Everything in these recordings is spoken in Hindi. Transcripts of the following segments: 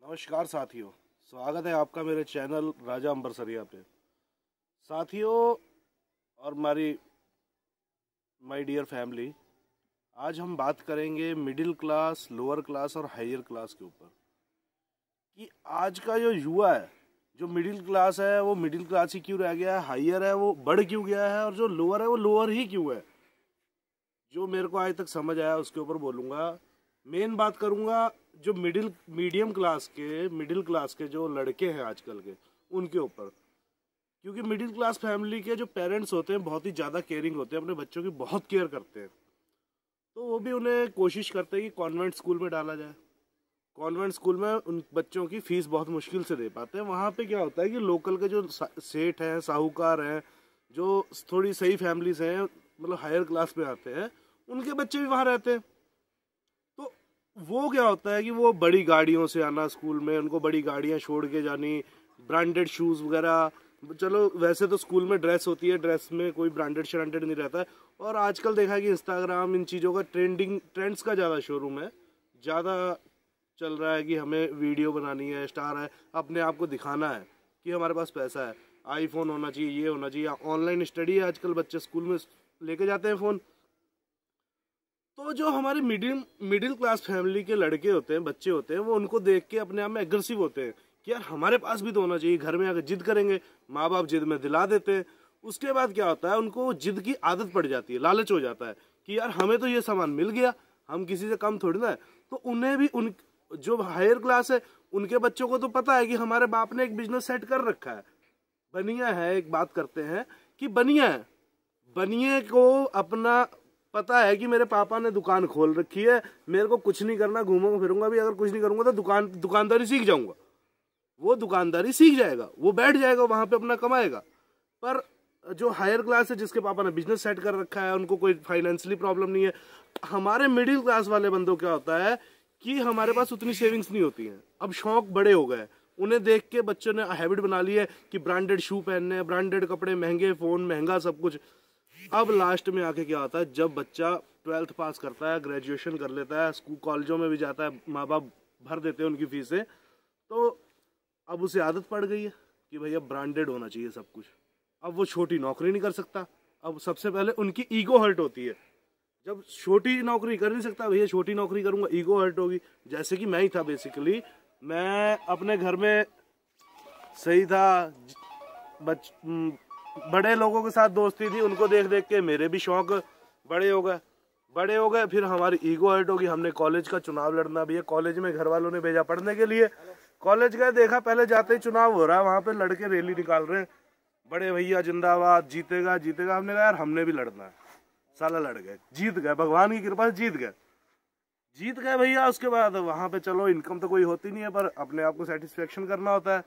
नमस्कार साथियों, स्वागत है आपका मेरे चैनल राजा अंबरसरिया पे। साथियों और माय डियर फैमिली, आज हम बात करेंगे मिडिल क्लास, लोअर क्लास और हायर क्लास के ऊपर कि आज का जो युवा है, जो मिडिल क्लास है वो मिडिल क्लास ही क्यों रह गया है, हायर है वो बढ़ क्यों गया है और जो लोअर है वो लोअर ही क्यों है। जो मेरे को आज तक समझ आया उसके ऊपर बोलूँगा। मेन बात करूँगा जो मिडिल क्लास के जो लड़के हैं आजकल के, उनके ऊपर। क्योंकि मिडिल क्लास फैमिली के जो पेरेंट्स होते हैं बहुत ही ज़्यादा केयरिंग होते हैं, अपने बच्चों की बहुत केयर करते हैं। तो वो भी उन्हें कोशिश करते हैं कि कॉन्वेंट स्कूल में डाला जाए। कॉन्वेंट स्कूल में उन बच्चों की फ़ीस बहुत मुश्किल से दे पाते हैं। वहाँ पे क्या होता है कि लोकल के जो सेठ हैं, साहूकार हैं, जो थोड़ी सही फैमिलीज हैं, मतलब हायर क्लास में आते हैं, उनके बच्चे भी वहाँ रहते हैं। तो वो क्या होता है कि वो बड़ी गाड़ियों से आना स्कूल में, उनको बड़ी गाड़ियाँ छोड़ के जानी, ब्रांडेड शूज़ वगैरह। चलो वैसे तो स्कूल में ड्रेस होती है, ड्रेस में कोई ब्रांडेड श्रांडेड नहीं रहता है। और आजकल देखा है कि इंस्टाग्राम इन चीज़ों का ट्रेंड्स का ज़्यादा शोरूम है, ज़्यादा चल रहा है कि हमें वीडियो बनानी है, स्टार है, अपने आप को दिखाना है कि हमारे पास पैसा है, आईफोन होना चाहिए, ये होना चाहिए। ऑनलाइन स्टडी है आजकल, बच्चे स्कूल में लेके जाते हैं फ़ोन। तो जो हमारे मिडिल क्लास फैमिली के लड़के होते हैं, बच्चे होते हैं, वो उनको देख के अपने आप में एग्रेसिव होते हैं कि यार हमारे पास भी तो होना चाहिए। घर में आकर जिद करेंगे, माँ बाप जिद में दिला देते हैं। उसके बाद क्या होता है, उनको जिद की आदत पड़ जाती है, लालच हो जाता है कि यार हमें तो ये सामान मिल गया, हम किसी से कम थोड़ी ना है। तो उन्हें भी उन जो हायर क्लास है उनके बच्चों को तो पता है कि हमारे बाप ने एक बिजनेस सेट कर रखा है, बनिया है। एक बात करते हैं कि बनिया है, बनिए को अपना पता है कि मेरे पापा ने दुकान खोल रखी है, मेरे को कुछ नहीं करना, घूमूंगा फिरूंगा भी, अगर कुछ नहीं करूंगा तो दुकानदारी सीख जाऊंगा। वो दुकानदारी सीख जाएगा, वो बैठ जाएगा वहां पे, अपना कमाएगा। पर जो हायर क्लास है, जिसके पापा ने बिजनेस सेट कर रखा है, उनको कोई फाइनेंशियली प्रॉब्लम नहीं है। हमारे मिडिल क्लास वाले बंदों क्या होता है कि हमारे पास उतनी सेविंग्स नहीं होती हैं। अब शौक बड़े हो गए, उन्हें देख के बच्चों ने हैबिट बना ली है कि ब्रांडेड शू पहनने, ब्रांडेड कपड़े, महंगे फ़ोन, महंगा सब कुछ। अब लास्ट में आके क्या होता है, जब बच्चा 12th पास करता है, ग्रेजुएशन कर लेता है, स्कूल कॉलेजों में भी जाता है, माँ बाप भर देते हैं उनकी फीसें, तो अब उसे आदत पड़ गई है कि भैया ब्रांडेड होना चाहिए सब कुछ। अब वो छोटी नौकरी नहीं कर सकता। अब सबसे पहले उनकी ईगो हर्ट होती है। जब छोटी नौकरी कर नहीं सकता, भैया छोटी नौकरी करूंगा, ईगो हर्ट होगी। जैसे कि मैं ही था बेसिकली, मैं अपने घर में सही था, बड़े लोगों के साथ दोस्ती थी, उनको देख देख के मेरे भी शौक बड़े हो गए। फिर हमारी ईगो हर्ट होगी, हमने कॉलेज का चुनाव लड़ना भी है। कॉलेज में घर वालों ने भेजा पढ़ने के लिए, कॉलेज गए, देखा पहले जाते ही चुनाव हो रहा है, वहां पे लड़के रैली निकाल रहे हैं, बड़े भैया जिंदाबाद, जीतेगा जीतेगा। हमने कहा यार हमने भी लड़ना है। साला लड़ गए, जीत गए, भगवान की कृपा से जीत गए भैया। उसके बाद वहां पे चलो इनकम तो कोई होती नहीं है, पर अपने आप को सेटिस्फेक्शन करना होता है,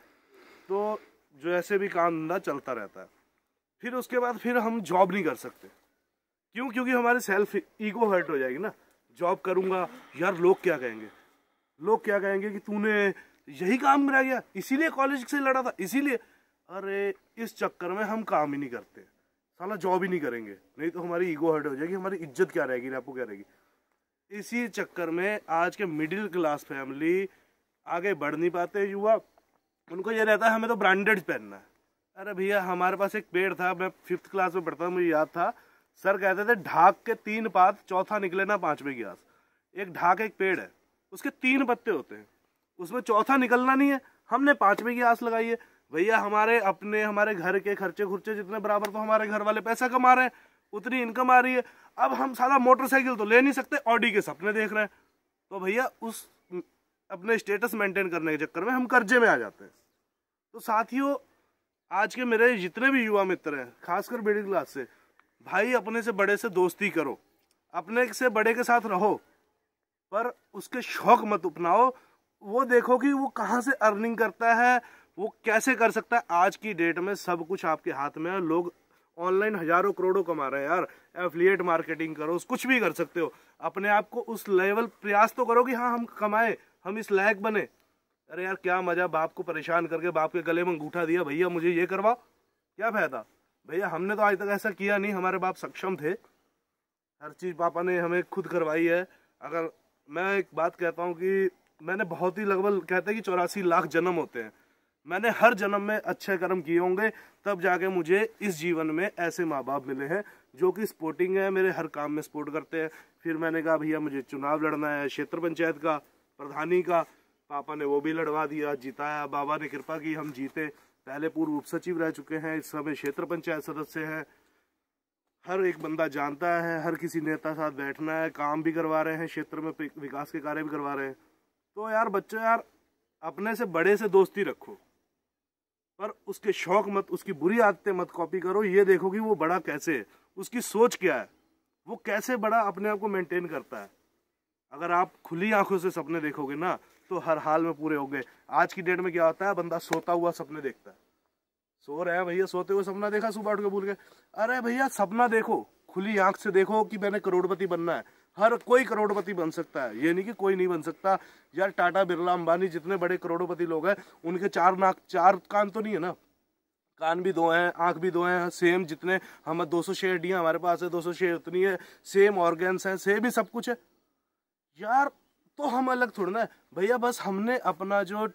तो जो ऐसे भी काम धंधा चलता रहता है। फिर उसके बाद फिर हम जॉब नहीं कर सकते। क्यों? क्योंकि हमारे सेल्फ ईगो हर्ट हो जाएगी ना। जॉब करूंगा, यार लोग क्या कहेंगे कि तूने यही काम रह गया, इसीलिए कॉलेज से लड़ा था, इसीलिए। अरे इस चक्कर में हम काम ही नहीं करते, साला जॉब ही नहीं करेंगे, नहीं तो हमारी ईगो हर्ट हो जाएगी, हमारी इज्जत क्या रहेगी, रेपो क्या रहेगी। इसी चक्कर में आज के मिडिल क्लास फैमिली आगे बढ़ नहीं पाते युवा। उनको ये रहता है हमें तो ब्रांडेड पहनना है। अरे भैया हमारे पास एक पेड़ था, मैं 5th क्लास में पढ़ता था, मुझे याद था, सर कहते थे ढाक के 3 पात, चौथा निकले ना 5वें की आस। एक ढाक एक पेड़ है, उसके 3 पत्ते होते हैं, उसमें चौथा निकलना नहीं है, हमने 5वें की आस लगाई है। भैया हमारे घर के खर्चे खुर्चे जितने बराबर, तो हमारे घर वाले पैसा कमा रहे हैं, उतनी इनकम आ रही है। अब हम साला मोटरसाइकिल तो ले नहीं सकते, ऑडी के सपने देख रहे हैं, तो भैया उस अपने स्टेटस मेंटेन करने के चक्कर में हम कर्जे में आ जाते हैं। तो साथियों, आज के मेरे जितने भी युवा मित्र हैं, खासकर मिडिल क्लास से, भाई अपने से बड़े से दोस्ती करो, अपने से बड़े के साथ रहो, पर उसके शौक मत अपनाओ। वो देखो कि वो कहाँ से अर्निंग करता है, वो कैसे कर सकता है। आज की डेट में सब कुछ आपके हाथ में है, लोग ऑनलाइन हजारों करोड़ों कमा रहे हैं यार। एफिलिएट मार्केटिंग करो, कुछ भी कर सकते हो। अपने आप को उस लेवल प्रयास तो करो कि हाँ हम कमाए, हम इस लायक बने। अरे यार क्या मजा, बाप को परेशान करके बाप के गले में अंगूठा दिया, भैया मुझे ये करवाओ, क्या फायदा। भैया हमने तो आज तक ऐसा किया नहीं, हमारे बाप सक्षम थे, हर चीज़ पापा ने हमें खुद करवाई है। अगर मैं एक बात कहता हूँ कि मैंने बहुत ही लगभग कहते हैं कि 84 लाख जन्म होते हैं, मैंने हर जन्म में अच्छे कर्म किए होंगे, तब जाके मुझे इस जीवन में ऐसे माँ बाप मिले हैं जो कि सपोर्टिंग है, मेरे हर काम में सपोर्ट करते हैं। फिर मैंने कहा भैया मुझे चुनाव लड़ना है क्षेत्र पंचायत का, प्रधानी का, पापा ने वो भी लड़वा दिया, जिताया, बाबा ने कृपा की, हम जीते। पहले पूर्व उप सचिव रह चुके हैं, इस समय क्षेत्र पंचायत सदस्य हैं। हर एक बंदा जानता है, हर किसी नेता साथ बैठना है, काम भी करवा रहे हैं, क्षेत्र में विकास के कार्य भी करवा रहे हैं। तो यार बच्चों, यार अपने से बड़े से दोस्ती रखो, पर उसके शौक मत, उसकी बुरी आदतें मत कॉपी करो। ये देखो कि वो बड़ा कैसे है, उसकी सोच क्या है, वो कैसे बड़ा अपने आप को मेंटेन करता है। अगर आप खुली आंखों से सपने देखोगे ना तो हर हाल में पूरे होंगे। आज की डेट में क्या होता है, बंदा सोता हुआ सपने देखता है। सो रहे हैं भैया, सोते हुए सपना देखा, सुबह उठ के भूल गए। अरे भैया सपना देखो, खुली आंख से देखो कि मैंने करोड़पति बनना है। हर कोई करोड़पति बन सकता है, ये नहीं कि कोई नहीं बन सकता। यार टाटा, बिरला, अंबानी जितने बड़े करोड़पति लोग हैं, उनके 4 नाक 4 कान तो नहीं है ना, कान भी 2 हैं, आंख भी 2 हैं, सेम जितने हम 200 शेयर डी हमारे पास है, 200 शेयर उतनी है, सेम ऑर्गन्स हैं, सेम ही सब कुछ है यार। तो हम अलग थोड़ा ना है भैया, बस हमने अपना जो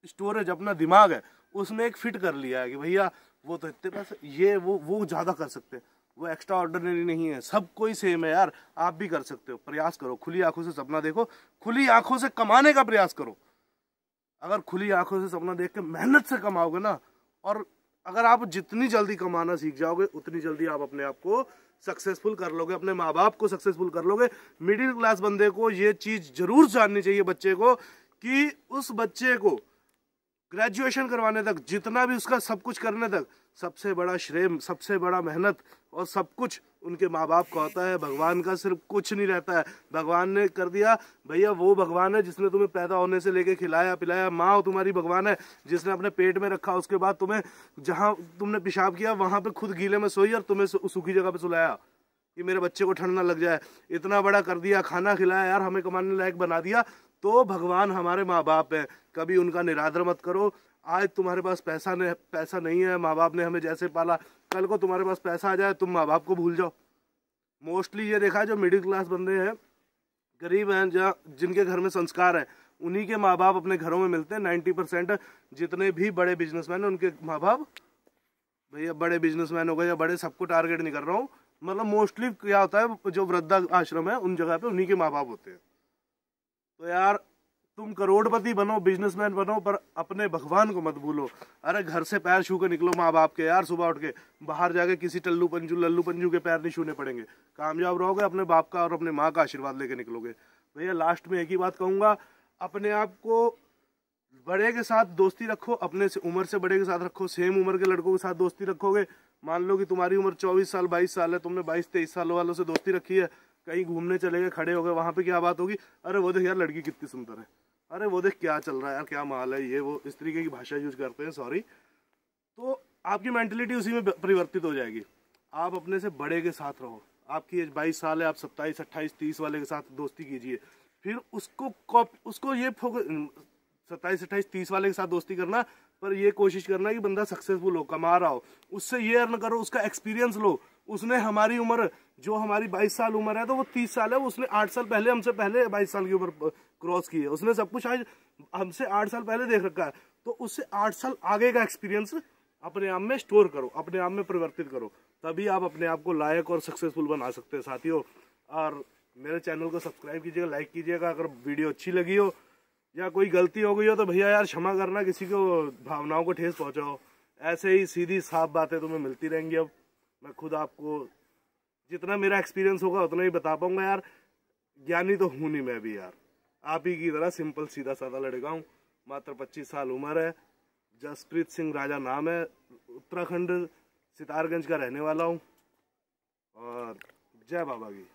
स्टोरेज, अपना दिमाग है उसमें एक फिट कर लिया है कि भैया वो तो इतने पैसे, ये वो ज्यादा कर सकते हैं, वो एक्स्ट्रा ऑर्डिनरी नहीं है, सब कोई सेम है यार। आप भी कर सकते हो, प्रयास करो, खुली आंखों से सपना देखो, खुली आंखों से कमाने का प्रयास करो। अगर खुली आंखों से सपना देख के मेहनत से कमाओगे ना, और अगर आप जितनी जल्दी कमाना सीख जाओगे उतनी जल्दी आप अपने आप को सक्सेसफुल कर लोगे, अपने माँ बाप को सक्सेसफुल कर लोगे। मिडिल क्लास बंदे को ये चीज जरूर जाननी चाहिए बच्चे को, कि उस बच्चे को ग्रेजुएशन करवाने तक, जितना भी उसका सब कुछ करने तक, सबसे बड़ा श्रेय, सबसे बड़ा मेहनत और सब कुछ उनके माँ बाप का होता है। भगवान का सिर्फ कुछ नहीं रहता है। भगवान ने कर दिया भैया, वो भगवान है जिसने तुम्हें पैदा होने से लेके खिलाया पिलाया। माँ तुम्हारी भगवान है जिसने अपने पेट में रखा, उसके बाद तुम्हें जहाँ तुमने पेशाब किया वहां पे खुद गीले में सोई और तुम्हें सूखी जगह पे सुलाया कि मेरे बच्चे को ठंड ना लग जाए। इतना बड़ा कर दिया, खाना खिलाया यार, हमें कमाने लायक बना दिया। तो भगवान हमारे माँ बाप है, कभी उनका निरादर मत करो। आज तुम्हारे पास पैसा नहीं है, माँ बाप ने हमें जैसे पाला, कल को तुम्हारे पास पैसा आ जाए तुम माँ बाप को भूल जाओ। मोस्टली ये देखा है, जो मिडिल क्लास बंदे हैं, गरीब हैं, जिनके घर में संस्कार है, उन्हीं के माँ बाप अपने घरों में मिलते हैं। 90% जितने भी बड़े बिजनेसमैन हैं उनके माँ बाप, भैया बड़े बिजनेसमैन हो गए या बड़े, सबको टारगेट नहीं कर रहा हूँ, मतलब मोस्टली क्या होता है, जो वृद्धा आश्रम है उन जगह पे उन्हीं के माँ बाप होते हैं। तो यार तुम करोड़पति बनो, बिजनेसमैन बनो, पर अपने भगवान को मत भूलो। अरे घर से पैर छू के निकलो माँ बाप के यार, सुबह उठ के बाहर जाके किसी लल्लू पंजू के पैर नहीं छूने पड़ेंगे। कामयाब रहोगे, अपने बाप का और अपने माँ का आशीर्वाद लेके निकलोगे। भैया लास्ट में एक ही बात कहूंगा, अपने आप को बड़े के साथ दोस्ती रखो, अपने से उम्र से बड़े के साथ रखो। सेम उम्र के लड़कों के साथ दोस्ती रखोगे, मान लो कि तुम्हारी उम्र 24 साल 22 साल है, तुमने 22-23 साल वालों से दोस्ती रखी है, कहीं घूमने चले गए, खड़े हो गए, वहां पे क्या बात होगी, अरे वो देख यार लड़की कितनी सुंदर है, अरे वो देख क्या चल रहा है यार, क्या माल है, ये वो, इस तरीके की भाषा यूज करते हैं, सॉरी। तो आपकी मेंटलिटी उसी में परिवर्तित हो जाएगी। आप अपने से बड़े के साथ रहो। आपकी एज 22 साल है, आप 27, 28, 30 वाले के साथ दोस्ती कीजिए। फिर उसको ये 27, 28, 30 वाले के साथ दोस्ती करना, पर ये कोशिश करना कि बंदा सक्सेसफुल हो, कमा रहा हो, उससे ये अर्न करो, उसका एक्सपीरियंस लो। उसने हमारी उम्र, जो हमारी 22 साल उम्र है तो वो 30 साल है, उसने 8 साल पहले हमसे पहले 22 साल की उम्र क्रॉस की है, उसने सब कुछ आज हमसे 8 साल पहले देख रखा है। तो उससे 8 साल आगे का एक्सपीरियंस अपने आप में स्टोर करो, अपने आप में परिवर्तित करो, तभी आप अपने आप को लायक और सक्सेसफुल बना सकते हैं साथियों। और मेरे चैनल को सब्सक्राइब कीजिएगा, लाइक कीजिएगा। अगर वीडियो अच्छी लगी हो या कोई गलती हो गई हो तो भैया यार क्षमा करना, किसी को भावनाओं को ठेस पहुंचाओ। ऐसे ही सीधी साफ बातें तुम्हें मिलती रहेंगी। अब मैं खुद आपको जितना मेरा एक्सपीरियंस होगा उतना ही बता पाऊंगा यार, ज्ञानी तो हूं नहीं मैं भी यार, आप ही की तरह सिंपल सीधा साधा लड़का हूँ। मात्र 25 साल उम्र है, जसप्रीत सिंह राजा नाम है, उत्तराखंड सितारगंज का रहने वाला हूँ। और जय बाबा की।